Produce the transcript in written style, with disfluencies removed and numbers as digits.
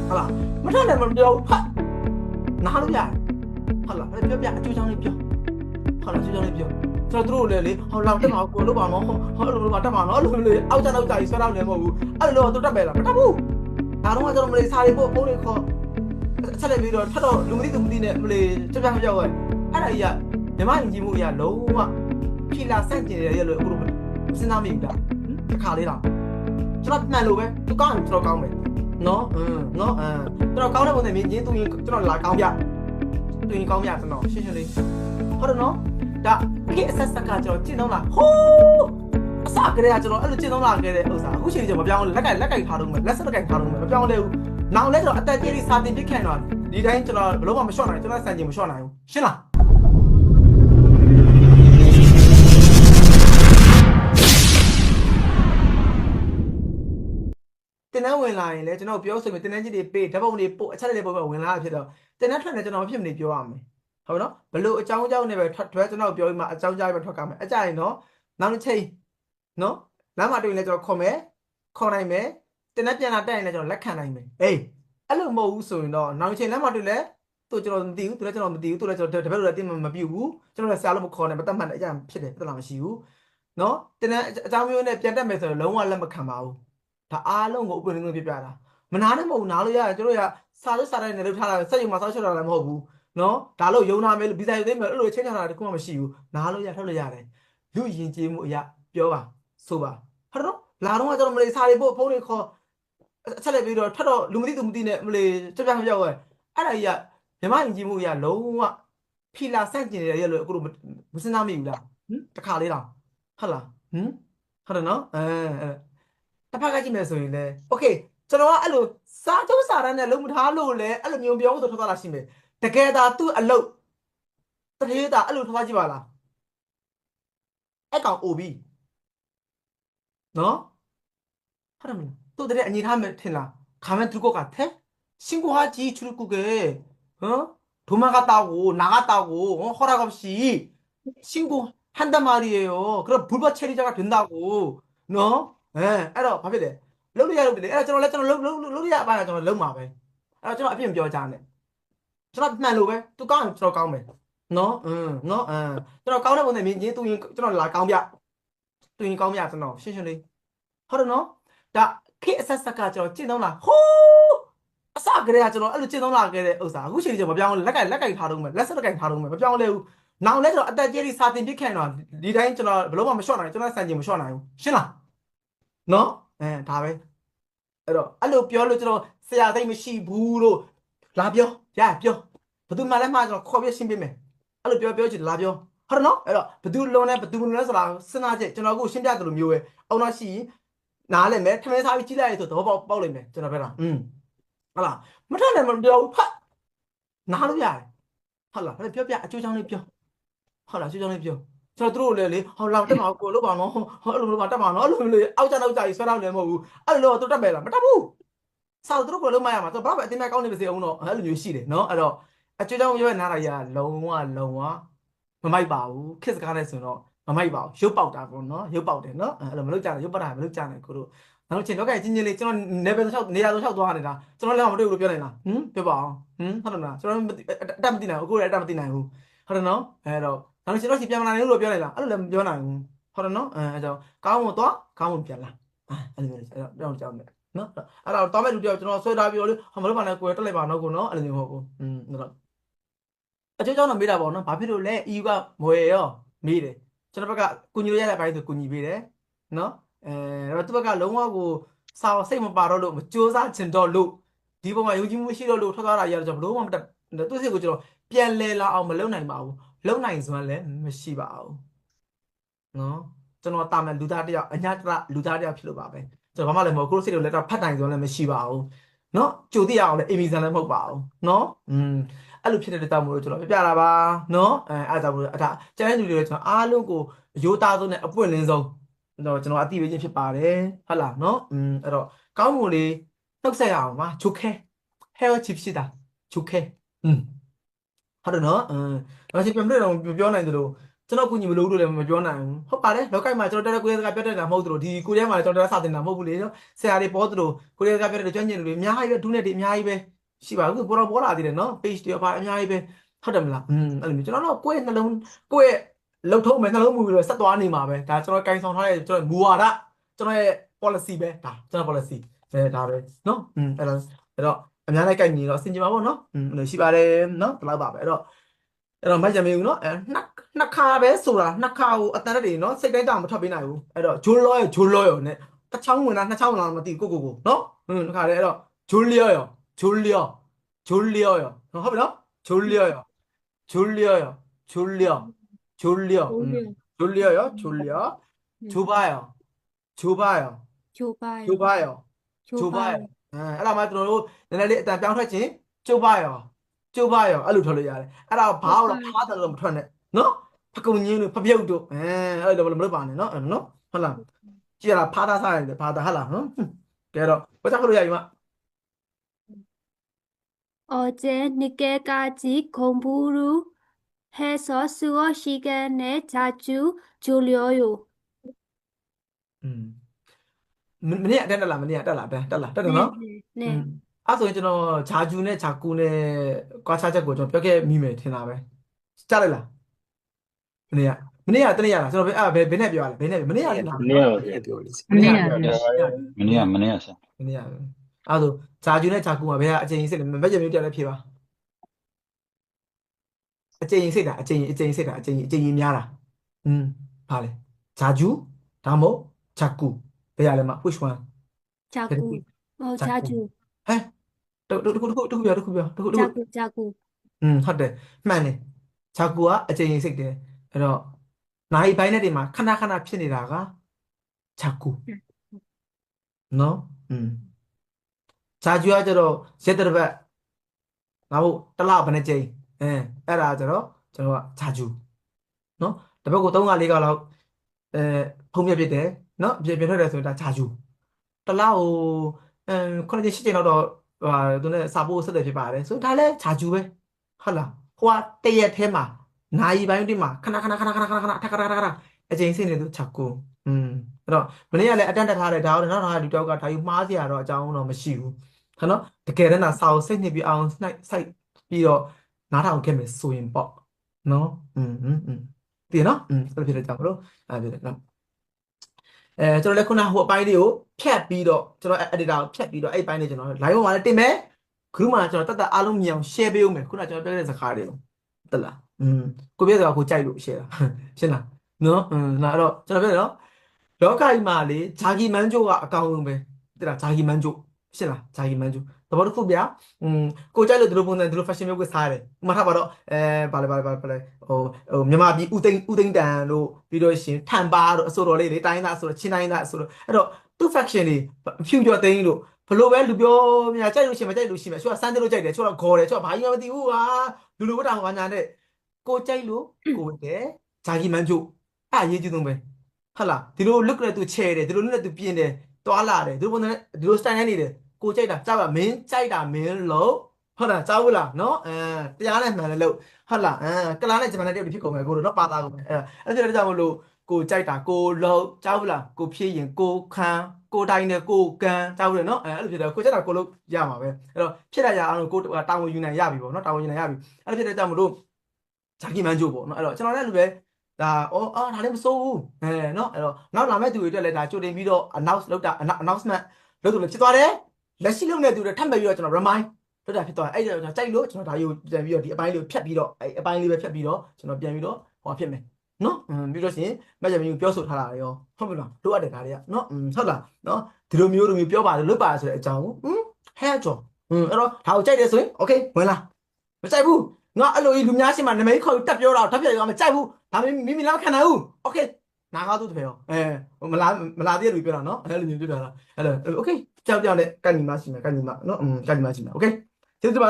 ဟုတ်လားမထနဲ့မပြောဖတ်နားလို့ရတယ်ဟုတ်လားပြောပြအကျိုးချောင်းလေးပြောဟုတ်လားအကျိုးချောင်းလေးပြောကျွန်တော်တို့လည်းလေဟောလောက်တက်မှာကိုလို့ပါမောဟောလို့ပါတက်မှာနော်လို့လေအောက်ကြနောက်ကြကြီးဆွဲတော့လည်းမဟုတ်ဘူးအဲ့လိုတော့တက်ပဲလားမတက်ဘူးဒါတော့ကျွန်တော်မလေးစားလေးပို့ဖုန်းလေးခေါ်ဆက်လက်ပြီးတော့ထပ်တော့လူမသိသူမသိနဲ့မလေးကြပြမပြောက်ရဲ့အဲ့ဒါကြီးကမြမယဉ်ကျေးမှုအရာလုံးဝဖီလာဆန့်ကျင်ရလို့အခုလိုစဉ်းစားမိဘူးလားတစ်ခါလေးတော့ကျွန်တော်မှန်လို့ပဲသူကောင်းရင်ကျွန်တော်ကောင်းမယ်နော်နော်ကျွန်တော်ကောင်းတဲ့ပုံစံမြင်ချင်းသူရင်ကျွန်တော်လာကောင်းပြသူရင်ကောင်းပြကျွန်တော်ရှင်းရှင်းလေးဟုတ်တယ်နော်ဒါခေတ်အဆက်ဆက်ကကျွန်တော်ကျင့်သုံးလာဟိုးအစကတည်းကကျွန်တော်အဲ့လိုကျင့်သုံးလာခဲ့တဲ့ဥစ္စာအခုချိန်ကြီးမပြောင်းလက်ကင်ထားတော့မယ်လက်စက်ကင်ထားတော့မယ်မပြောင်းလဲဘူးနောက်လဲကျွန်တော်အသက်ကြီးလေးစာတင်ပြခဲ့တော့ဒီတိုင်းကျွန်တော်ဘလို့မှမလျှော့နိုင်ကျွန်တော်စံချိန်မလျှော့နိုင်ဘူးရှင်းလားတင်နှန်းဝင်လာရင်လည်းကျွန်တော်ပြောဆိုရင်တင်နှန်းကြီးတွေပေးဓာတ်ပုံတွေပို့အချက်တွေပို့ပဲဝင်လာဖြစ်တော့တင်နှန်းထွက်နေကျွန်တော်ဖြစ်မနေပြောရမယ်ဟုတ်နော်ဘလို့အကြောင်းကြောင့်နဲ့ပဲထွက်ကျွန်တော်ပြောပြီးမှအကြောင်းကြားပဲထွက်ကမယ်အကြရင်နော်နောက်တစ်ချိန်နော်လမ်းမှာတွေ့ရင်လည်းကျွန်တော်ခေါ်နိုင်မယ်တင်နှန်းပြန်လာတက်ရင်လည်းကျွန်တော်လက်ခံနိုင်မယ်အေးအဲ့လိုမဟုတ်ဘူးဆိုရင်တော့နောက်တစ်ချိန်လမ်းမှာတွေ့လဲသူကျွန်တော်မသိဘူးသူလည်းကျွန်တော်မသိဘူးသူလည်းကျွန်တော်တပည့်တို့လည်းတင်မပြုတ်ဘူးကျွန်တော်လည်းဆရာလို့မခေါ်နဲ့မတတ်မှတ်တဲ့အကြဖြစ်တယ်ပြဿနာမရှိဘူးနော်တင်နှန်းအကြောင်းမျိုးနဲ့ပြန်တက်မယ်ဆိုတော့လုံးဝလက်မခံပါဘူးဒါအားလုံးကိုအပွင့်လင်းပြပြတာမနာနဲ့မဟုတ်နားလို့ရတယ်ကျွန်တော်ရစာလို့စာတိုင်းနဲ့လုပ်ထားတာစက်ရုံမှာစောက်ချတာလည်းမဟုတ်ဘူးနော်ဒါလို့ယုံနာမယ်လို့ဗီဇာယူသိမ်းမယ်အဲ့လိုချင်းချတာတခုမှမရှိဘူးနားလို့ရထွက်လို့ရတယ်လူယဉ်ကျေးမှုအရာပြောပါဆိုပါဟုတ်တော့လာတော့ကျွန်တော်မလေးစာတွေပို့ဖုန်းတွေခေါ်အချက်လက်ပြီးတော့ထပ်တော့လူမသိသူမသိနဲ့မလေးကြပြမပြောက်ရဲ့အဲ့ဒါကြီးကမြမယဉ်ကျေးမှုအရာလုံးဝဖီလာဆန့်ကျင်ရလို့အခုလိုမစဉ်းစားမိဘူးလားတခါလေးတော့ဟုတ်လားဟုတ်တယ်နော်တစ်ဖက်ကကြည့်မယ်ဆိုရင်လည်းโอเคကျွန်တော်ကအဲ့လိုစားကျုံးစားရတဲ့လုံးမထားလို့လဲအဲ့လိုမျိုးပြောလို့ထွက်သွားတာရှိမယ်တကယ်ဒါသူ့အလုပ်တတိယတာအဲ့လိုထွက်သွားကြည့်ပါလားအဲ့ကောင် OB နော်ဟုတ်တယ်မလားသူ့တဲ့အညီထားမယ်ထင်လား가면 들고 같아? 신고하지 출국에 어? 도망갔다고 나갔다고 허락 없이 신고한단 말이에요. 그럼 불법 체류자가 된다고 너? 예, 알아 봐야 돼. 러리야 러리. 에 저는 랬잖아. 러리야 봐야 저는 럭마 ပဲ.အဲ့တော့ကျွန်တော်အပြစ်မပြောကြနဲ့ကျွန်တော်မှန်လို့ပဲသူကောင်းရင်ကျွန်တော်ကောင်းမယ်နော်နော်ကျွန်တော်ကောင်းတဲ့ပုံစံမြင်ချင်းသူရင်ကျွန်တော်လာကောင်းပြသူရင်ကောင်းပြကျွန်တော်ရှင်းရှင်းလေးဟုတ်တယ်နော်ဒါခေတ်အဆက်ဆက်ကကျွန်တော်ကျင့်သုံးလာဟိုးအစကတည်းကကျွန်တော်အဲ့လိုကျင့်သုံးလာခဲ့တဲ့ဥစ္စာအခုချိန်ကြီးမပြောင်းလက်ကင်ထားတော့မယ်လက်စက်ကင်ထားတော့မယ်မပြောင်းလဲဘူးနောက်လဲကျွန်တော်အသက်ကြီးလေးစာတင်ပြခဲ့တော့ဒီတိုင်းကျွန်တော်ဘလို့မှမလျှော့နိုင်ကျွန်တော်စံချိန်မလျှော့နိုင်ဘူးရှင်းလားနော်ဒါပဲအဲ့တော့အဲ့လိုပြောလို့ကျွန်တော်ဆရာသိမရှိဘူးလို့လာပြောပြောဘသူမှလည်းမှာကျွန်တော်ခေါ်ပြရှင်းပေးမယ်အဲ့လိုပြောချင်လာပြောဟုတ်တယ်နော်အဲ့တော့ဘသူလွန်လဲဘသူမလွန်လဲဆိုတာစဉ်းစားချက်ကျွန်တော်ကိုရှင်းပြတယ်လို့မျိုးပဲအောင်တော့ရှိနားလဲမယ်ထမင်းစားပြီးကြည့်လိုက်ရဆိုသဘောပေါက်လိမ့်မယ်ကျွန်တော်ပြောတာဟုတ်လားမထနဲ့မပြောဖတ်နားလို့ရတယ်ဟုတ်လားပြောပြအကျိုးချောင်းလေးပြောဟုတ်လားအကျိုးချောင်းလေးပြောကျွန်တော်တို့လည်းလေဟောလောက်တက်မှာကိုလို့ပါနော်ဟောအဲ့လိုပါတက်မှာနော်အဲ့လိုလေအောက်ကြနောက်ကြကြီးဆွဲတော့လည်းမဟုတ်ဘူးအဲ့လိုတော့တက်ပဲလားမတက်ဘူးစာတို့ကိုလုံးမရမှာဆိုဘာပဲအတင်းမဲ့ကောင်းနေပါစေအောင်တော့အဲ့လိုမျိုးရှိတယ်နော်အဲ့တော့အကျွေးကြောင့်ရွက်နားတာကြီးကလုံးဝမမိုက်ပါဘူးခစ်စကားနဲ့ဆိုတော့မမိုက်ပါဘူးရုပ်ပေါက်တာပေါ့နော်ရုပ်ပေါက်တယ်နော်အဲ့လိုမလုပ်ကြနဲ့ရုပ်ပတ်တာမလုပ်ကြနဲ့ကိုတို့နောက်ချင်းတော့ကဲချင်းချင်းလေးကျွန်တော်နေပဲ6နေရာ6သွားနေတာကျွန်တော်လည်းမတွေ့ဘူးလို့ပြောနေတာပြောပါအောင်ဟုတ်တယ်မလားကျွန်တော်အတက်မသိနိုင်ဘူးအခုလည်းအတက်မသိနိုင်ဘူးဟုတ်တယ်နော်အဲ့တော့နောက်ချင်းတော့စီပြန်မလာနိုင်လို့ပြောနေတာအဲ့လိုလည်းမပြောနိုင်ဘူးဟုတ်တယ်နော်အဲ့ကြောင့်ကောင်းမတော့ကောင်းမပြန်လာအဲ့လိုမျိုးအဲ့တော့ပြောင်းကြောင်းမယ်နော်အဲ့တော့တောင်းမဲ့လူတယောက်ကျွန်တော်ဆွဲထားပြီးတော့လေမလုပ်ပါနဲ့ကိုယ်တက်လိုက်ပါတော့ကိုနော်အဲ့လိုမျိုးဟုတ်ဘူးအဲ့တော့အကျိုးကြောင့်တော့မေးတာပေါ့နော်ဘာဖြစ်လို့လဲ EU ကမွေရောမေးတယ်ကျွန်တော်ဘက်ကကုညီလို့ရတဲ့ဘိုင်းဆိုကုညီပေးတယ်နော်အဲ့တော့သူ့ဘက်ကလုံးဝကိုစာစိတ်မပါတော့လို့မကြိုးစားချင်တော့လို့ဒီပုံမှာယုံကြည်မှုရှိတော့လို့ထွက်သွားတာရတော့ကျွန်တော်ဘလို့မှမတက်သူ့စိတ်ကိုကျွန်တော်ပြန်လဲလာအောင်မလုပ်နိုင်ပါဘူးလုပ်နိုင်စွမ်းလည်းမရှိပါဘူးနော်ကျွန်တော်တာမန်လူသားတယောက်အညာတရလူသားတယောက်ဖြစ်လို့ပါပဲကျွန်တော်ဘာမှလည်းမဟုတ်ကိုယ်စိတ်ကိုလက်တော့ဖတ်နိုင်စွမ်းလည်းမရှိပါဘူးနော်ကြိုသိရအောင်လည်းအေမီဇန်လည်းမဟုတ်ပါဘူးနော်အဲ့လိုဖြစ်တဲ့တောက်မို့လို့ကျွန်တော်ပြပြတာပါနော်အဲ့ဒါကြောင့်မို့လို့ဒါကျန်တဲ့လူတွေကျွန်တော်အားလုံးကိုရိုးသားဆုံးနဲ့အပွင့်လင်းဆုံးတော့ကျွန်တော်အတိပေးခြင်းဖြစ်ပါတယ်ဟုတ်လားနော်အဲ့တော့ကောင်းမှုလေးနှုတ်ဆက်ရအောင်ပါချုပ်ခဲ hair chip ရှိတာချုပ်ခဲဟုတ်တယ်နော်တော့ချင်းပြန်ပြတော့ပြောနိုင်တယ်လို့ ကျွန်တော်ကူညီမလို့လို့လည်းမပြောနိုင်ဘူးဟုတ်ပါတယ်လောက်ကမှာကျွန်တော်တက်ကိုရဲစကားပြောတတ်တာမဟုတ်သလိုဒီကိုရဲမှာကျွန်တော်တက်စာတင်တာမဟုတ်ဘူးလေနော်ဆရာတွေပေါ်သလိုကိုရဲစကားပြောတဲ့ကျွမ်းကျင်တွေအများကြီးပဲဒုနဲ့တွေအများကြီးပဲရှိပါဘူးပေါ်လာသေးတယ်နော် page တွေပါအများကြီးပဲဟုတ်တယ်မလားအဲ့လိုမျိုးကျွန်တော်တို့ကိုယ့်ရဲ့နှလုံးကိုယ့်ရဲ့လှုပ်ထုံးမယ်နှလုံးမူပြီးတော့ဆက်သွားနေမှာပဲဒါကျွန်တော်ကင်ဆောင်ထားတဲ့ကျွန်တော်မူဝါဒကျွန်တော်ရဲ့ policy ပဲဒါကျွန်တော် policy ဒါပဲနော်အဲ့တော့အများနဲ့ကြိုက်နေတော့အဆင်ပြေပါပေါ့နော်အဲ့လိုရှိပါတယ်နော်ဒီလောက်ပါပဲအဲ့တော့မိုက်ကြမေဘူးနော်နှစ်ခါပဲဆိုတာနှစ်ခါကိုအတန်တက်တွေနော်စိတ်တိုင်းတောင်မထွက်ပေးနိုင်ဘူးအဲ့တော့ဂျိုးလောရောနဲ့တစ်ချောင်းဝင်လားနှစ်ချောင်းဝင်လားမသိဘူးကိုနော်တစ်ခါလေအဲ့တော့ဂျိုးလျောရောဂျိုးလျောဟုတ်ပြီနော်ဂျိုးလျောရောဂျိုးလျောရောဂျိုးလျောဂျိုးလျောဂျိုးလျောရောဂျိုးလျောဂျိုးပါရောဂျိုးပါရောဂျိုးပါရောအဲ့ဒါမှကျွန်တော်တို့နည်းနည်းလေးအတန်ပြောင်းထွက်ခြင်းကျုပ်ပါရောအဲ့လိုထွက်လို့ရတယ်အဲ့ဒါဘာလို့ဖားတယ်လို့မထွက်နဲ့နော်ဖကုံညင်းတို့ဖပြုတ်တို့အဲ့လိုမလုပ်ပါနဲ့နော်နော်ဟုတ်လားကြည့်ရတာဖားသားစားရတယ်ဖားသားဟုတ်လားနော်ကဲတော့ဘာကြောင့်လို့ရယူမ어제 늦게까지 공부를 해서 수업 시간에 자주 졸려요. မနေ့တက်လားမနေ့တက်လားတက်တယ်နော် 네. အဲ့ဆိုရင်ကျွန်တော်ဂျာဂျူနဲ့ဂျာကူနဲ့ကွာခြားချက်ကိုကျွန်တော်ပြောခဲ့မိမယ်ထင်တာပဲကြားလိုက်လားမနေ့ကတနေ့ရလားကျွန်တော်ဘယ်နဲ့ပြောရလဲဘယ်နဲ့မနေ့ကလည်းလား မနေ့ကပါဗျာ ပြောလေ မနေ့က မနေ့ကဆရာ မနေ့ကအဲ့ဆိုဂျာဂျူနဲ့ဂျာကူကဘယ်ကအချိန်စစ်လဲမဘက်ကြမျိုးတက်လဲဖြေပါအချိန်စစ်တာအချိန်စစ်တာအချိန်များတာဘာလဲဂျာဂျူဒါမို့ဂျာကူဘယ်ရလဲမ which one 자꾸. 자주. ဟဲ့တခုပြော 자꾸. ဟုတ်တယ်မှန်တယ်ဂျာကူကအချိန်စိတ်တယ်အဲ့တော့နိုင်ပိုင်းနဲ့တွေမှာခဏဖြစ်နေတာကဂျာကူနော်ဂျာဂျူကကျတော့ရက်တစ်ပတ်ငါတို့တစ်လဘယ်နှကြိမ်အဲ့ဒါကျတော့ကျွန်တော်ကဂျာဂျူနော်တစ်ပတ်ကို3-4ခါလောက်ဖုံးပြဖြစ်တယ်နော်ပြထွက်တယ်ဆိုရင်ဒါဂျာဂျူတစ်လကို9ကြိမ်10ကြိမ်လောက်တော့သူနဲ့စာဖို့ဆက်တယ်ဖြစ်ပါတယ်ဆိုဒါလည်းဂျာဂျူပဲဟုတ်လားဟိုကတရက်ထဲမှာနိုင်ပိုင်းတွေမှာခဏအချိန်စိနေသူဂျာကူအဲ့တော့မနေ့ကလည်းအတန်းတက်ထားတယ်ဒါတော့နောက်ဒီတော့ကဒါယူမှားစရာတော့အကြောင်းတော့မရှိဘူးဟုတ်နော်တကယ်တမ်းစာကိုစိတ်နှစ်ပြီးအောင်စိုက်ပြီးတော့နားထောင်ခဲ့မယ်ဆိုရင်ပေါ့နော်ဒီနော်အဲ့လိုဖြစ်တဲ့ကြောင့်မလို့အဲ့ဖြစ်တယ်နော်ကျွန်တော်လည်းခုနဟိုအပိုင်းလေးကိုဖြတ်ပြီးတော့ကျွန်တော် editor ကိုဖြတ်ပြီးတော့အဲ့အပိုင်းလေးကျွန်တော် live မှာလည်းတင်မယ် group မှာကျွန်တော်တတ်အားလုံးမြင်အောင် share ပေးဦးမယ်ခုနကျွန်တော်ပြောတဲ့စကားတွေကိုတက်လားကိုပြောစကားကိုကြိုက်လို့ share တာရှင်းလားနော်အဲ့တော့ကျွန်တော်ပြောတယ်နော်လောကကြီးမှာလေဂျာဂီမန်ဂျိုကအကောင်းဆုံးပဲတဲ့လားဂျာဂီမန်ဂျိုရှင်းလားဂျာဂီမန်ဂျိုသဘောတစ်ခုဗျာကိုကြိုက်လို့ဒီလိုပုံစံဒီလို fashion မျိုးကိုစားရတယ်မှတ်ထားပါတော့ဘာလဲဟိုမြန်မာပြည်ဥသိမ်းတန်တို့ပြီးတော့ရှင်ထန်ပါတို့အစိုးတော်လေးတွေတိုင်းသားဆိုတော့ချင်းတိုင်းသားဆိုတော့အဲ့တော့သူ့ faction တွေဖြူကျော်သိန်းတို့ဘလို့ပဲလူပြောများကြိုက်လို့ရှင်မကြိုက်လို့ရှင်မယ်ချို့ကစမ်းတယ်လို့ကြိုက်တယ်ချို့ကခေါ်တယ်ချို့ကဘာကြီးမှမသိဘူးဟာလူလိုဝတ်တာကညာနဲ့ကိုကြိုက်လို့ကိုဝတ်တယ်ဂျာဂီမန်ဂျိုအဲ့အရေးကြီးဆုံးပဲဟုတ်လားဒီလို look နဲ့သူချဲတယ်ဒီလို look နဲ့သူပြင်းတယ်တွာလာတယ်ဒီလိုပုံစံနဲ့ဒီလို style နဲ့နေတယ်ကိုကြိုက်တာကြားပါမင်းကြိုက်တာမင်းလို့ဟုတ်လားကြားဘူးလားနော်တရားနဲ့မှန်တယ်လို့ဟုတ်လားကလာနဲ့ဂျမန်နဲ့တယောက်ဖြစ်ကုန်မယ်ကိုတို့တော့ပါတာကုန်မယ်အဲ့ဒါကြောင့်မလို့ကိုကြိုက်တာကိုလို့ကြားဘူးလားကိုဖြည့်ရင်ကိုခံကိုတိုင်းနဲ့ကိုကန်ကြားဘူးလေနော်အဲ့လိုဖြစ်တယ်ကိုကြိုက်တာကိုလို့ရမှာပဲအဲ့တော့ဖြစ်တာရအောင်လို့ကိုတာဝန်ယူနိုင်ရပြီပေါ့နော်တာဝန်ယူနိုင်ရပြီအဲ့လိုဖြစ်တဲ့ကြောင့်မလို့ဂျာကီမန်ဂျိုပေါ့နော်အဲ့တော့ကျွန်တော်လည်းလူပဲဒါဒါလည်းမစိုးဘူးနော်အဲ့တော့နောက်လာမဲ့သူတွေအတွက်လည်းဒါကြိုတင်ပြီးတော့ announcement လုပ်လို့ဖြစ်သွားတယ်လက်ရှိလုပ်နေသူတွေထပ်မဲ့ပြီးတော့ကျွန်တော် remind လုပ်တာဖြစ်သွားတယ်အဲ့ဒါကျွန်တော်ကြိုက်လို့ကျွန်တော်ဒါယူပြန်ပြီးတော့ဒီအပိုင်းလေးကိုဖြတ်ပြီးတော့အဲ့အပိုင်းလေးပဲဖြတ်ပြီးတော့ကျွန်တော်ပြန်ပြီးတော့ဟောဖြစ်မယ်နော်ပြီးတော့ရှင်မကြမျိုးပြောဆိုထားတာရောဟုတ်ပြီလားလိုအပ်တယ်ဒါတွေကနော်ဟုတ်လားနော်ဒီလိုမျိုးပြောပါတယ်လုပ်ပါတယ်ဆိုတဲ့အကြောင်းကိုဟဲ့ကြောအဲ့တော့ဒါကိုကြိုက်တယ်ဆိုရင် okay ဝင်လာမကြိုက်ဘူးငါအဲ့လိုကြီးလူများရှင်းမှာနမိတ်ခေါ်တက်ပြောတာတက်ပြရမကြိုက်ဘူးဒါမိလားခံနိုင်ဘူး okay နာကားသူတပည့်ရောမလာသေးတယ်လူပြောတာနော်အဲ့လိုမျိုးပြောတာအဲ့လို okay ကြောက်နဲ့ကန်ညီမရှိမယ်နော်ကန်ညီမရှိမယ် okay ကျေးဇူးပါ